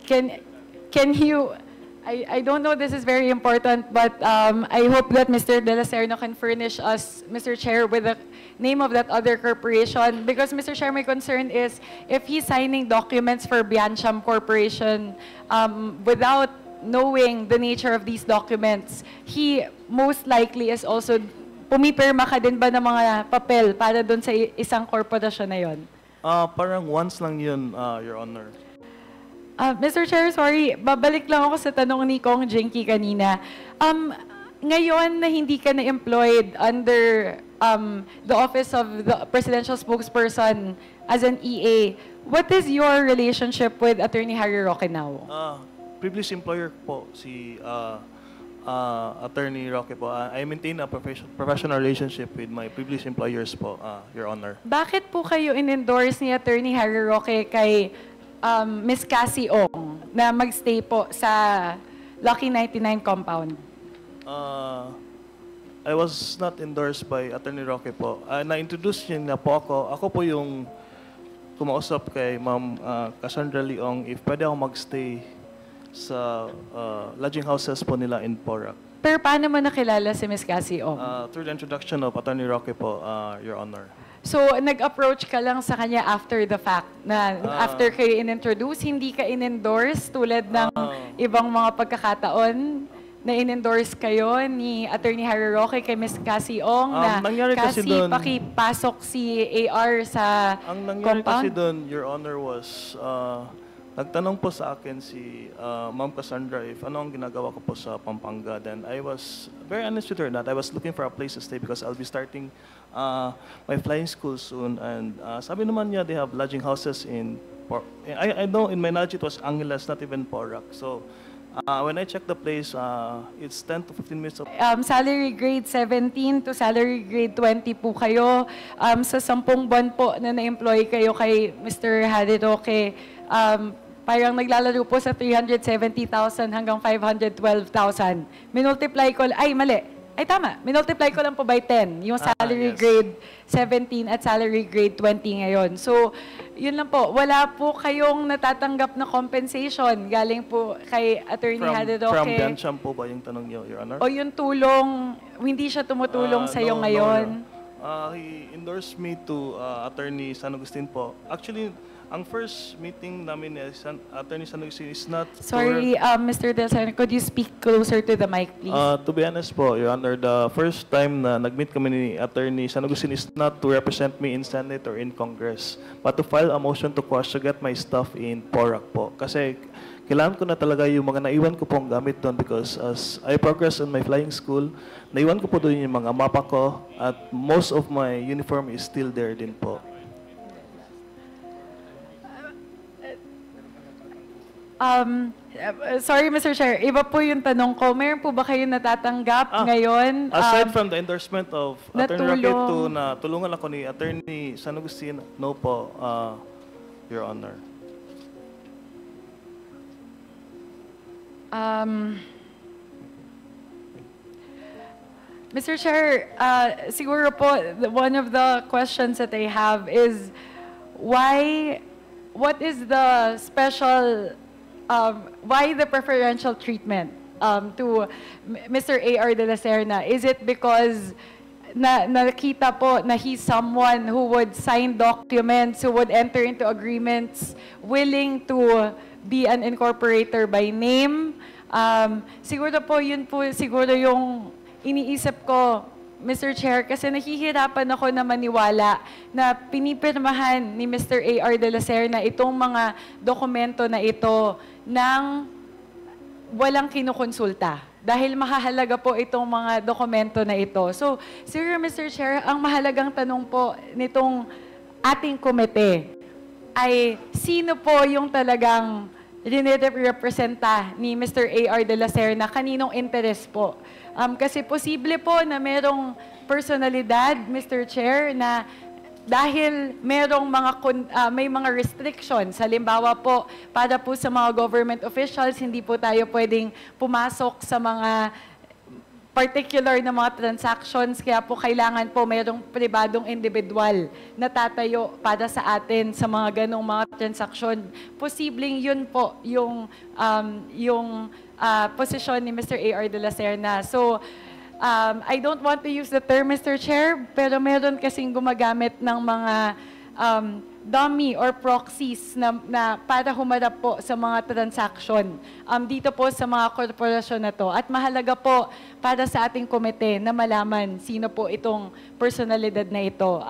can you, I don't know this is very important, but I hope that Mr. De La Serna can furnish us, Mr. Chair, with the name of that other corporation. Because, Mr. Chair, my concern is if he's signing documents for Biancham Corporation without knowing the nature of these documents, he most likely is also, pumipirma ka din ba ng mga papel para doon sa isang korporasyon na yon? Parang once lang yun, Your Honor. Mr. Chair, sorry, babalik lang ako sa tanong ni Kong Jinky kanina. Ngayon na hindi ka na-employed under the office of the presidential spokesperson as an EA, what is your relationship with Attorney Harry Roque now? Previous employer po, si Attorney Roque po. I maintain a professional relationship with my previous employers po, Your Honor. Bakit po kayo in-endorse ni Attorney Harry Roque kay Ms. Cassie Ong na magstay po sa Lucky 99 compound? I was not endorsed by Attorney Roque po. Na-introduce niya na po ako. Ako po yung kumausap kay Ma'am Cassandra Leong if pwede ako magstay sa lodging houses po nila in Porac. Pero paano mo nakilala si Ms. Cassie Ong? Through the introduction of Attorney Roque po, Your Honor. So, nag-approach ka lang sa kanya after the fact, na after kayo in-introduce, hindi ka in-endorse tulad ng ibang mga pagkakataon na in-endorse kayo ni Attorney Harry Roque kay Ms. Cassie Ong na Cassie, pakipasok si AR sa Ang nangyari compound? kasi doon, Your Honor, was nagtanong po sa akin si Ma'am Cassandra if ano ang ginagawa ko po sa Pampanga. Then I was very honest with her that I was looking for a place to stay because I'll be starting my flying school soon. And sabi naman niya they have lodging houses in I know in my knowledge it was Angeles, not even Porac. So when I checked the place, it's 10 to 15 minutes of Salary grade 17 to salary grade 20 po kayo. Sa 10 buwan po na na-employ kayo kay Mr. Harry Roque, parang naglalaro po sa 370,000 hanggang 512,000. Minultiply ko, ay mali. Ay tama, minultiply ko lang po by 10, yung salary yes. grade 17 at salary grade 20 ngayon. So, yun lang po, wala po kayong natatanggap na compensation galing po kay Attorney Harry Roque. From Biancham po ba yung tanong niyo, Your Honor? O yung tulong, hindi siya tumutulong sa'yo No, ngayon? no. He endorsed me to Attorney San Agustin po. Actually, ang first meeting namin ni Attorney San Agustin is not... Sorry, Mr. Del Sen, could you speak closer to the mic, please? To be honest po, Your Honor, the first time na nag-meet kami ni Attorney San Agustin is not to represent me in Senate or in Congress, but to file a motion to quash to get my stuff in Porac po. Kasi kailangan ko na talaga yung mga naiwan ko pong gamit doon because as I progress in my flying school, naiwan ko po doon yung mga mapa ko at most of my uniform is still there din po. Sorry, Mr. Chair, iba po yung tanong ko. Mayroon po ba kayo natatanggap ngayon? Aside from the endorsement of Attorney Roque to natulong. na tulungan ako ni Attorney San Agustin, no po, Your Honor. Mr. Chair, siguro po, one of the questions that I have is, what is the special, why the preferential treatment to Mr. A.R. de la Serna? Is it because nakita po na he's someone who would sign documents, who would enter into agreements, willing to be an incorporator by name? Siguro po, yun po siguro yung iniisip ko, Mr. Chair, kasi nahihirapan ako na maniwala na pinipirmahan ni Mr. A.R. de la Serna itong mga dokumento na ito ng walang kinukonsulta. Dahil mahahalaga po itong mga dokumento na ito. So, Sir Mr. Chair, ang mahalagang tanong po nitong ating komite ay sino po yung talagang representa ni Mr. A.R. de la Serna, kaninong interest po? Kasi posible po na merong personalidad, Mr. Chair, na dahil merong may mga restrictions, halimbawa po, para po sa mga government officials, hindi po tayo pwedeng pumasok sa mga particular na mga transactions, kaya po kailangan po mayroong pribadong individual na tatayo para sa atin sa mga ganong mga transaksyon. Posibleng yun po yung posisyon ni Mr. A.R. de la Serna. So, I don't want to use the term, Mr. Chair, pero meron kasing gumagamit ng mga dummy or proxies na para humarap po sa mga transaction dito po sa mga korporasyon na to. At mahalaga po para sa ating komite na malaman sino po itong personalidad na ito.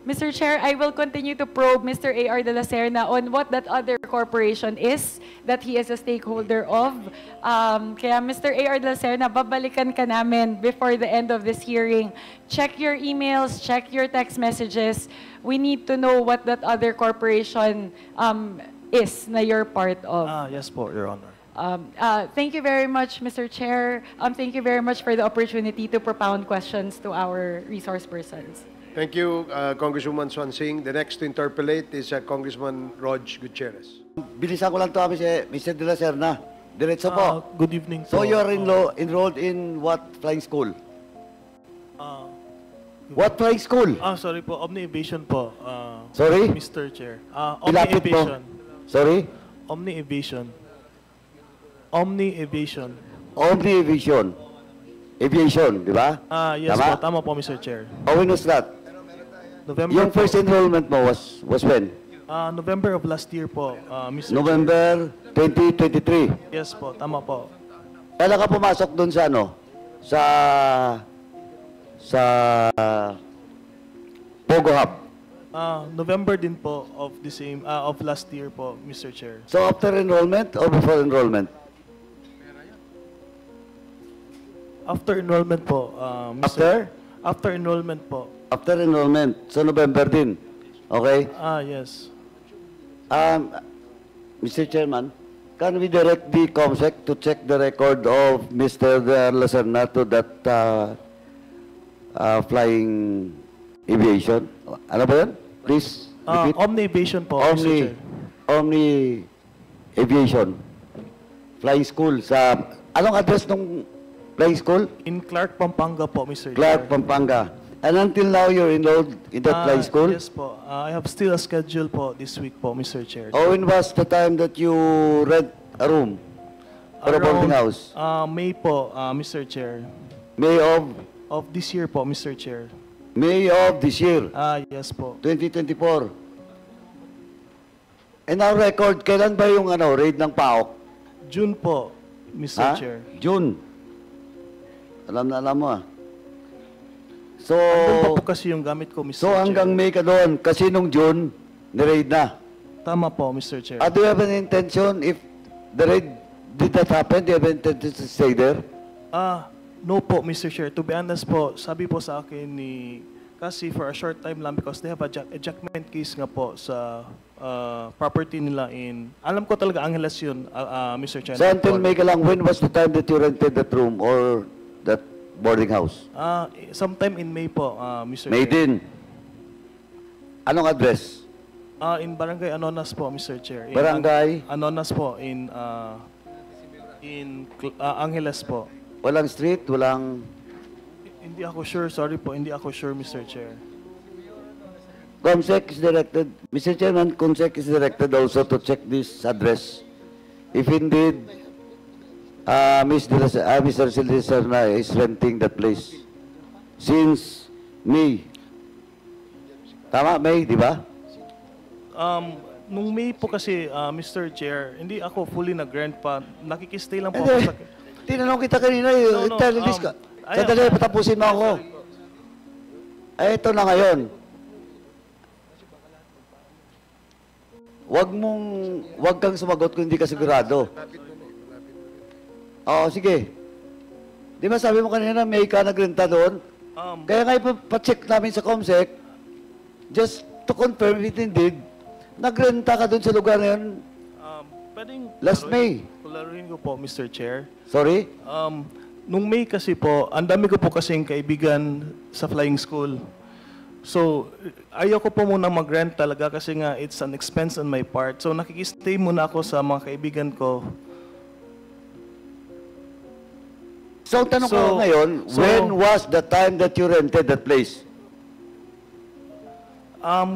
Mr. Chair, I will continue to probe Mr. A.R. de la Serna on what that other corporation is that he is a stakeholder of. Kaya Mr. A.R. de la Serna, babalikan ka namin before the end of this hearing. Check your emails, check your text messages. We need to know what that other corporation is na you're part of. Yes po, Your Honor. Thank you very much, Mr. Chair. Thank you very much for the opportunity to propound questions to our resource persons. Thank you, Congresswoman Swansing. The next to interpolate is Congressman Rog Gutierrez. Bilisan ko lang ito kami si Mr. De La Serna. Diretso po. Good evening So po. you are enrolled in what flying school? What flying school? Sorry po, Omni Aviation po. Sorry? Mr. Chair. Omni Ilapit mo. Aviation. Sorry? Omni Aviation. Omni Aviation. Omni Aviation. Aviation, di ba? Yes Tama? po, tama po, Mr. Chair. Oh, when was that? November Yung po. first enrollment mo was when? November of last year po, Mr. Chair. November 2023. Yes po, tama po. Kailan ka pumasok doon sa ano? Sa Pogo Hub. November din po of the same of last year po, Mr. Chair. So after enrollment or before enrollment? After enrollment po, After? After enrollment po. After enrollment. So November din. Okay? Yes. Mr. Chairman, can we direct the COMSEC to check the record of Mr. Lacerna to that flying aviation? Ano ba yan? Please repeat. Omni Aviation po, Mr. Chair. Omni Aviation. Flying school sa... Anong address ng flying school? In Clark, Pampanga po, Mr. Clark, Chair. Pampanga. And until now, you're enrolled in that flying school? Yes po. I have still a schedule po this week po, Mr. Chair. Oh, when was the time that you rent a room for a boarding house? May po, Mr. Chair. May Of this year po, Mr. Chair. May of this year, Yes po. 2024. And our record, kailan ba yung raid ng PAOK? June po, Mr. Chair. June. Alam mo So, Doon pa po kasi yung gamit ko, Mr. so Chair. hanggang May ka doon, kasi nung June, ni-raid na. Tama po, Mr. Chair. Do you have an intention, if the raid did that happen, do you have an intention to stay there? No po, Mr. Chair. To be honest po, sabi po sa akin ni kasi for a short time lang because they have a ejectment case nga po sa property nila in, alam ko talaga Angeles yun, Mr. Chair. So until May ka lang, when was the time that you rented that room or that boarding house? Sometime in May po, Mr. May Chair. din. Anong address? In Barangay Anonas po, Mr. Chair. Barangay? Anonas po, in Angeles po. Walang street, walang... Hindi ako sure, sorry po, hindi ako sure, Mr. Chair. COMSEC is directed, Mr. Chairman, COMSEC is directed also to check this address. If indeed, Mr. Silvestre is renting that place since May. Tama, May, di ba? Nung May po kasi, Mr. Chair, hindi ako fully nag-rent pa. Nakikistay lang po Hindi. ako sa... Tinanong kita kanina, No, intelligence ka. Sandali, patapusin mo ako. Ay, ito na ngayon. Wag kang sumagot kung hindi ka sigurado. Oo, sige. Di ba sabi mo kanina, may ka nagrenta doon? Kaya nga ipacheck namin sa COMSEC, just to confirm if indeed, nagrenta ka doon sa lugar na yun Pwedeng... last May. Kularuin ko po, Mr. Chair. Sorry? Nung May kasi po, ang dami ko po kasing kaibigan sa flying school. So, ayaw ko po muna mag-rent talaga kasi nga it's an expense on my part. So, nakikistay muna ako sa mga kaibigan ko. So, tanong ko ngayon, when was the time that you rented that place?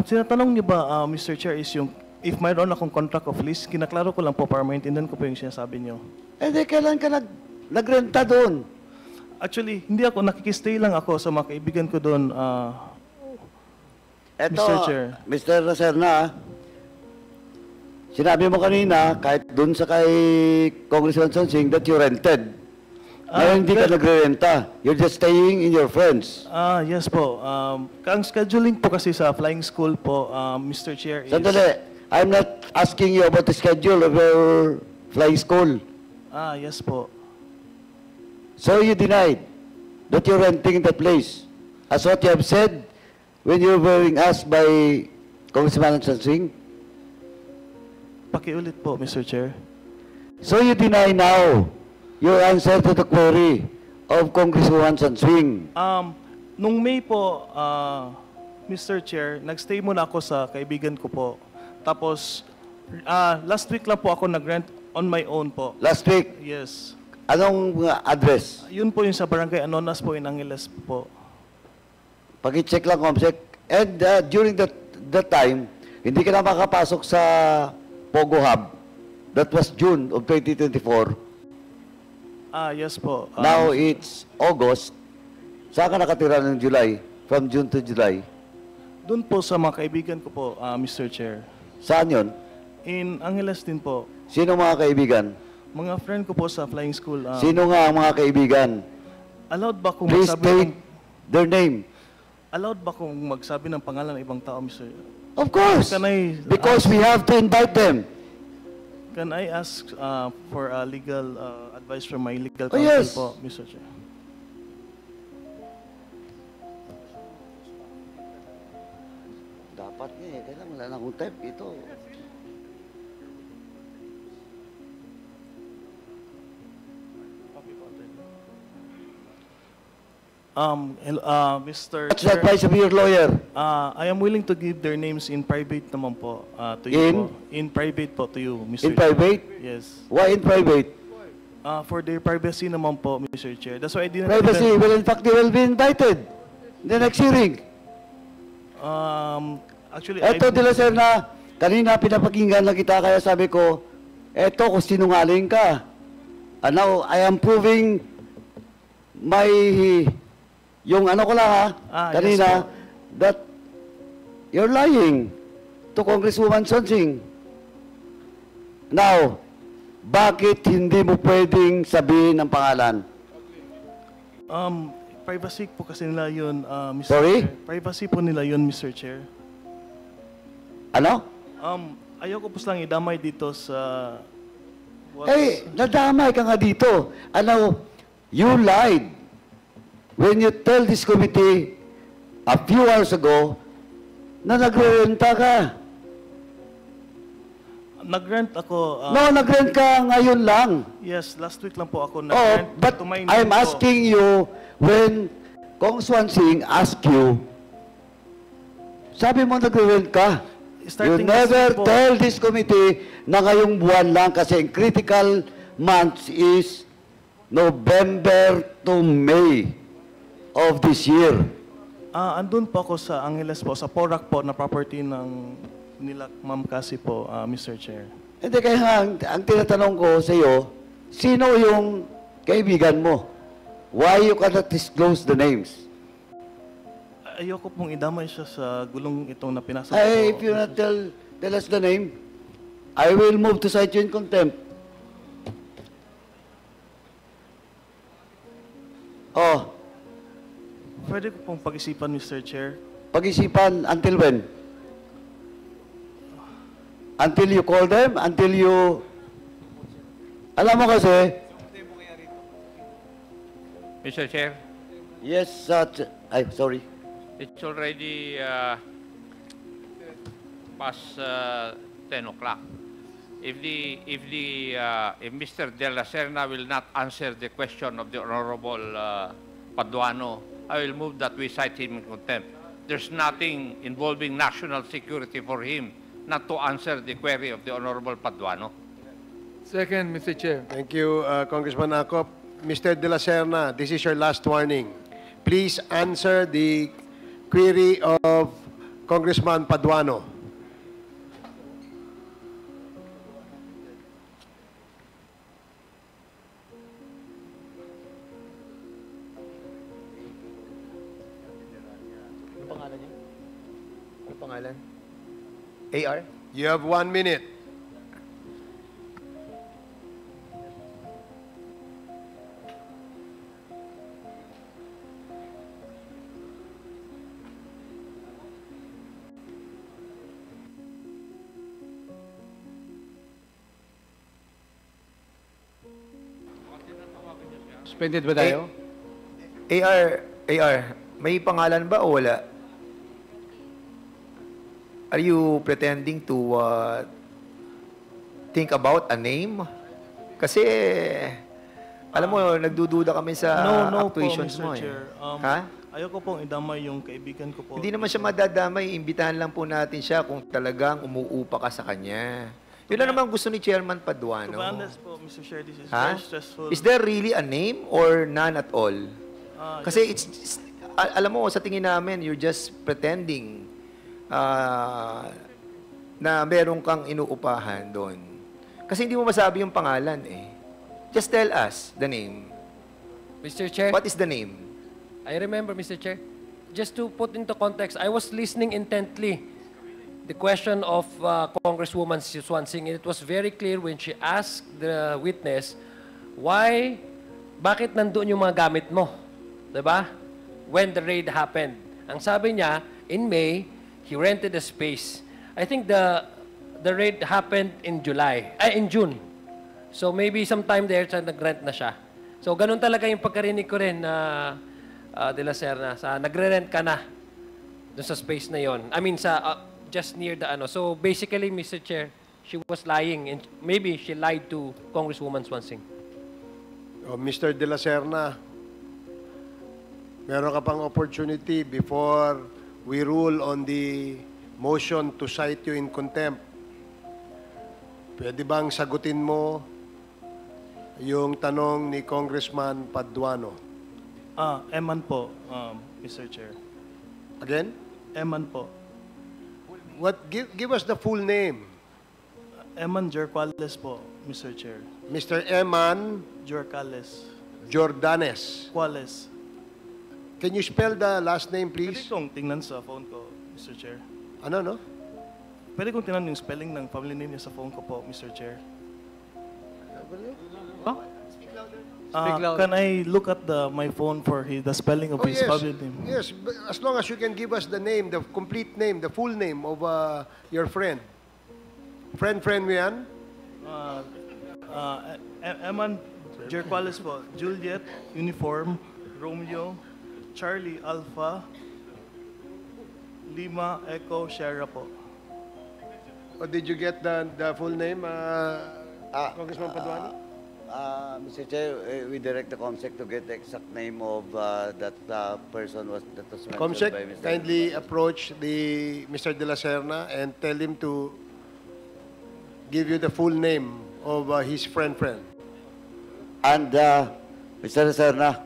Sinatanong niyo ba, Mr. Chair, is yung if mayroon akong contract of lease, kinaklaro ko lang po para maintindihan ko po yung sinasabi niyo. Eh, di, kailan ka nagrenta doon? Actually, hindi ako, nakikistay lang ako sa mga kaibigan ko doon, Eto, Mr. Chair. Mr. Lacerna, sinabi mo kanina, kahit doon sa kay Congressman Sonsing, that you rented. Ngayon hindi ka nagre-renta. You're just staying in your friends. Yes po. Ang scheduling po kasi sa flying school po, Mr. Chair, is... Sandali, I'm not asking you about the schedule of your flying school. Yes po. So you denied that you're renting the place. As what you have said when you were being asked by Congressman Sonsing. Pakiulit po, Mr. Chair. So you deny now your answer to the query of Congresswoman Sonsing. Nung May po, Mr. Chair, nagstay muna ako sa kaibigan ko po. Tapos, last week lang po ako nag-rent on my own po. Last week, Yes. anong address? Yun po yung sa Barangay Anonas po in Angeles po. Paki-check lang, COMSEC. And during that time, hindi ka na makapasok sa Pogo Hub. That was June of 2024. Yes po. Now it's August. Saan ka nakatira ng July? From June to July? Doon po sa mga kaibigan ko po, Mr. Chair. Saan yun? In Angeles din po. Sino mga kaibigan? Mga friend ko po sa flying school. Sino nga ang mga kaibigan? Allowed ba kung Please magsabi state their name. allowed ba kung magsabi ng pangalan ng ibang tao, Mr. Of course. Can I Because we have to invite them. Can I ask for legal advice from my legal Oh, counsel yes. po, Mr. Chair? Dapat nga eh. Kailangan wala na akong type ito. Mr. What's the Chair, advice of your lawyer? I am willing to give their names in private naman po to you In? po. In private po to you, Mr. In private? Yes. Why in private? For their privacy naman po, Mr. Chair. That's why I didn't... Privacy. Well, in fact, they will be invited. The next hearing. Actually, Eto, De La Serna, kanina pinapakinggan na kita, kaya sabi ko, eto, kung sinungaling ka. And now, I am proving my, yung ano ko lang ha, kanina, yes po. that you're lying to Congresswoman Sonsing. Now, bakit hindi mo pwedeng sabihin ang pangalan? Privacy po kasi nila yun, Mr. Sorry? Chair. Privacy po nila yun, Mr. Chair. Ano? Ayoko po lang idamay dito sa... Eh, nadamay ka nga dito. Ano, you lied when you tell this committee a few hours ago na nagre-renta ka. Nag-rent ako... No, nag-rent ka ngayon lang. Yes, last week lang po ako Oh, nag-rent. but to my I'm name po. asking you, when Kong Swansing asked you, sabi mo nagre-rent ka. You Starting last never week po. tell this committee na ngayong buwan lang kasi ang critical months is November to May of this year. Andun po ako sa Angeles po, sa Porac po, na property ng nila Ma'am Cassie po, Mr. Chair. Hindi, kaya nga, ang tinatanong ko sa iyo, sino yung kaibigan mo? Why you cannot disclose the names? Ayoko pong idamay siya sa gulong itong na pinasok Ay, ko. if you not tell us the name, I will move to cite you in contempt. Oh, Pwede ko pong pag-isipan, Mr. Chair. pag-isipan until when? Until you call them? Until you... Alam mo kasi, Mr. Chair, yes, ay, sorry. it's already past 10 o'clock. If Mr. De La Serna will not answer the question of the Honorable Paduano, I will move that we cite him in contempt. There's nothing involving national security for him not to answer the query of the Honorable Paduano. Second, Mr. Chair. Thank you, Congressman Acop. Mr. De La Serna, this is your last warning. Please answer the query of Congressman Paduano. Ano pangalan niya? Ano pangalan? AR? You have 1 minute. Suspended ba tayo? AR, may pangalan ba o wala? Are you pretending to think about a name? Kasi, alam mo, nagdududa kami sa No po, actuations Mr. mo. Chair. Ha? Ayoko pong idamay yung kaibigan ko po. Hindi naman siya madadamay. Imbitahan lang po natin siya kung talagang umuupa ka sa kanya. Yun lang naman gusto ni Chairman To Paduano. be honest po, Mr. Chair, this is Ha? very stressful. Is there really a name or none at all? Kasi alam mo, sa tingin namin, you're just pretending na meron kang inuupahan doon. Kasi hindi mo masabi yung pangalan eh. Just tell us the name. Mr. Chair, What is the name? I remember, Mr. Chair. Just to put into context, I was listening intently the question of Congresswoman Swansing, and it was very clear when she asked the witness, bakit nandoon yung mga gamit mo? Diba? When the raid happened. Ang sabi niya, in May, he rented a space. I think the raid happened in in June. So maybe sometime there, nag-rent na siya. So ganun talaga yung pagkarinig ko rin na De La Serna, nagre-rent ka na doon sa space na yon. I mean, just near the ano. So basically, Mr. Chair, she was lying. And maybe she lied to Congresswoman Swansing. Mr. De La Serna, meron ka pang opportunity before we rule on the motion to cite you in contempt. Pwede bang sagutin mo yung tanong ni Congressman Paduano? Eman po, Mr. Chair. Again? Eman po. Give us the full name. Eman Jorquales po, Mr. Chair. Mr. Eman Jorquales. Jordanes. Quales. Can you spell the last name, Pwede please? kong tingnan sa phone ko, Mr. Chair. Ano, no? Pwede kong tingnan yung spelling ng family name niya sa phone ko po, Mr. Chair. Speak louder. Can I look at my phone for the spelling of his yes. family name? Yes, but as long as you can give us the name, the complete name, the full name of your friend. Friend mo yan? Eman Jorquales po. Juliet, Uniform, Romeo, Charlie, Alpha, Lima, Echo, Sierra po. Or did you get the full name, Congressman Paduano? Mr. Chair, we direct the COMSEC to get the exact name of that person that was mentioned Comsec, by Mr. kindly approach Mr. De La Serna and tell him to give you the full name of his friend. And Mr. Serna,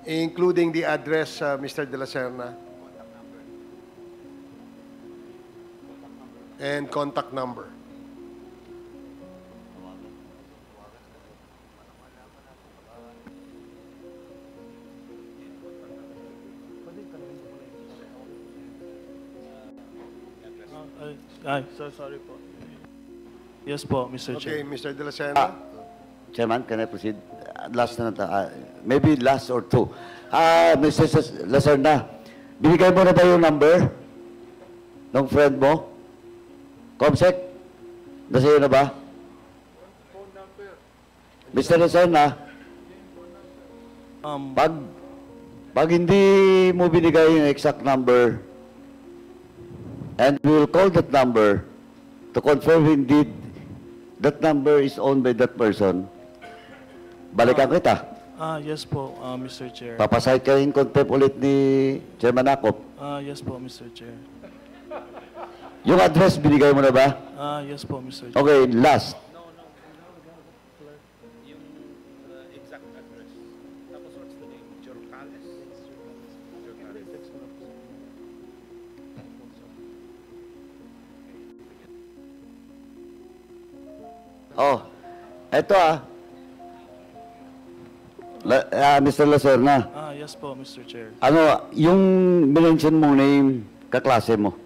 including the address, Mr. De La Serna, and contact number. So sorry po. Yes po, Mr. Okay, Chair. Mr. De La Serna. Chairman, can I proceed? Last na maybe last or two. Mr. Lacerna, binigay mo na ba yung number ng friend mo? Comsec? Nasa iyo na ba? Mr. Lacerna, pag hindi mo binigay yung exact number, and we will call that number to confirm indeed that number is owned by that person, balikan kita. Yes po, Mr. Chair. Papasahit ka in contempt ulit ni Chairman Akop. Yes po, Mr. Chair. Yung address, binigay mo na ba? Yes po, Mr. Chair. Okay, last. Oh, eto Mr. Lacerna. Yes po, Mr. Chair. Ano, yung mention mong name, kaklase mo?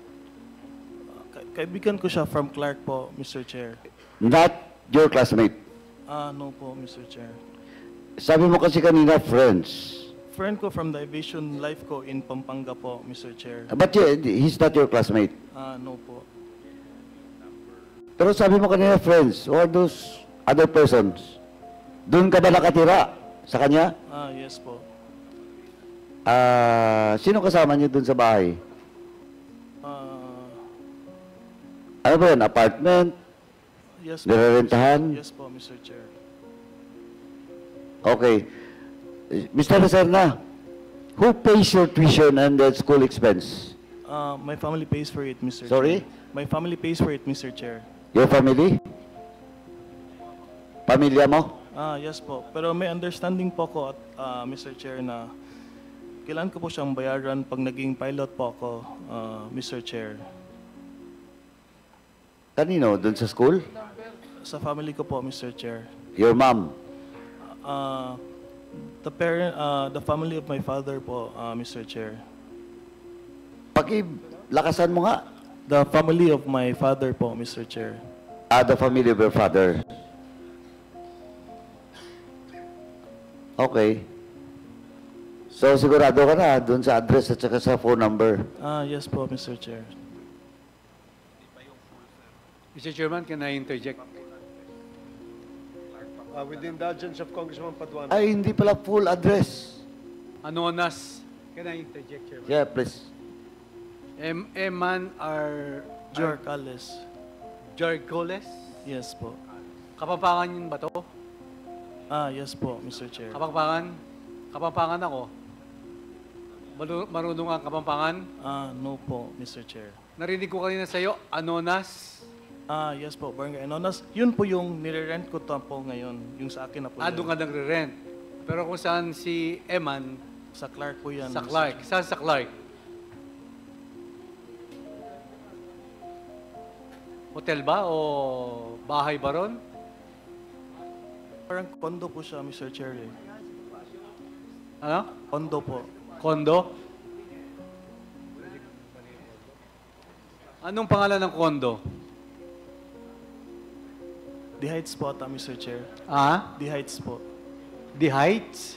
Kaibigan ko siya from Clark po, Mr. Chair. Not your classmate? No po, Mr. Chair. Sabi mo kasi kanina, friends. Friend ko from the aviation life ko in Pampanga po, Mr. Chair. But he's not your classmate? No po. Pero sabi mo kanina, friends, or those other persons, doon ka ba nakatira sa kanya? Yes po. Sino kasama niyo doon sa bahay? Ano ba yan? Apartment? Yes po. Nirerentahan? Yes po, Mr. Chair. Okay. Mr. Lacerna, who pays your tuition and the school expense? My family pays for it, Mr. Sorry? Chair. My family pays for it, Mr. Chair. Your family? Pamilya mo? Yes po. Pero may understanding po ko at Mr. Chair na kailan ko po siyang bayaran pag naging pilot po ako, Mr. Chair. Kanino? Doon sa school? Sa family ko po, Mr. Chair. Your mom? The family of my father po, Mr. Chair. Lakasan mo nga. The family of my father po, Mr. Chair. The family of your father. Okay. So, sigurado ka na doon sa address at saka sa phone number. Yes po, Mr. Chair. Mr. Chairman, can I interject? With the indulgence of Congressman Paduano. Ay, hindi pala full address. Anonas, can I interject, Chairman? Yeah, please. Eman are Jorcales. Jargoles? Yes po. Kapampangan yun ba to? Yes po, Mr. Chair. Kapampangan? Kapampangan ako. Marunong ang Kapampangan? No po, Mr. Chair. Narinig ko kanina sa iyo, Anonas. Yes po, Barangay Anonas. Yun po yung nire-rent ko to po ngayon. Yung sa akin na po. Doon ka nagre-rent. Pero kung saan si Eman, Sa Clark po yan. sa Mr. Clark. Chair. Saan sa Clark? Hotel ba o bahay ba ron? Parang condo po siya, Mr. Chair. Eh. Ano? Condo po. Kondo? Anong pangalan ng kondo? The Heights po ata, Mr. Chair. Ah? The Heights po. The Heights?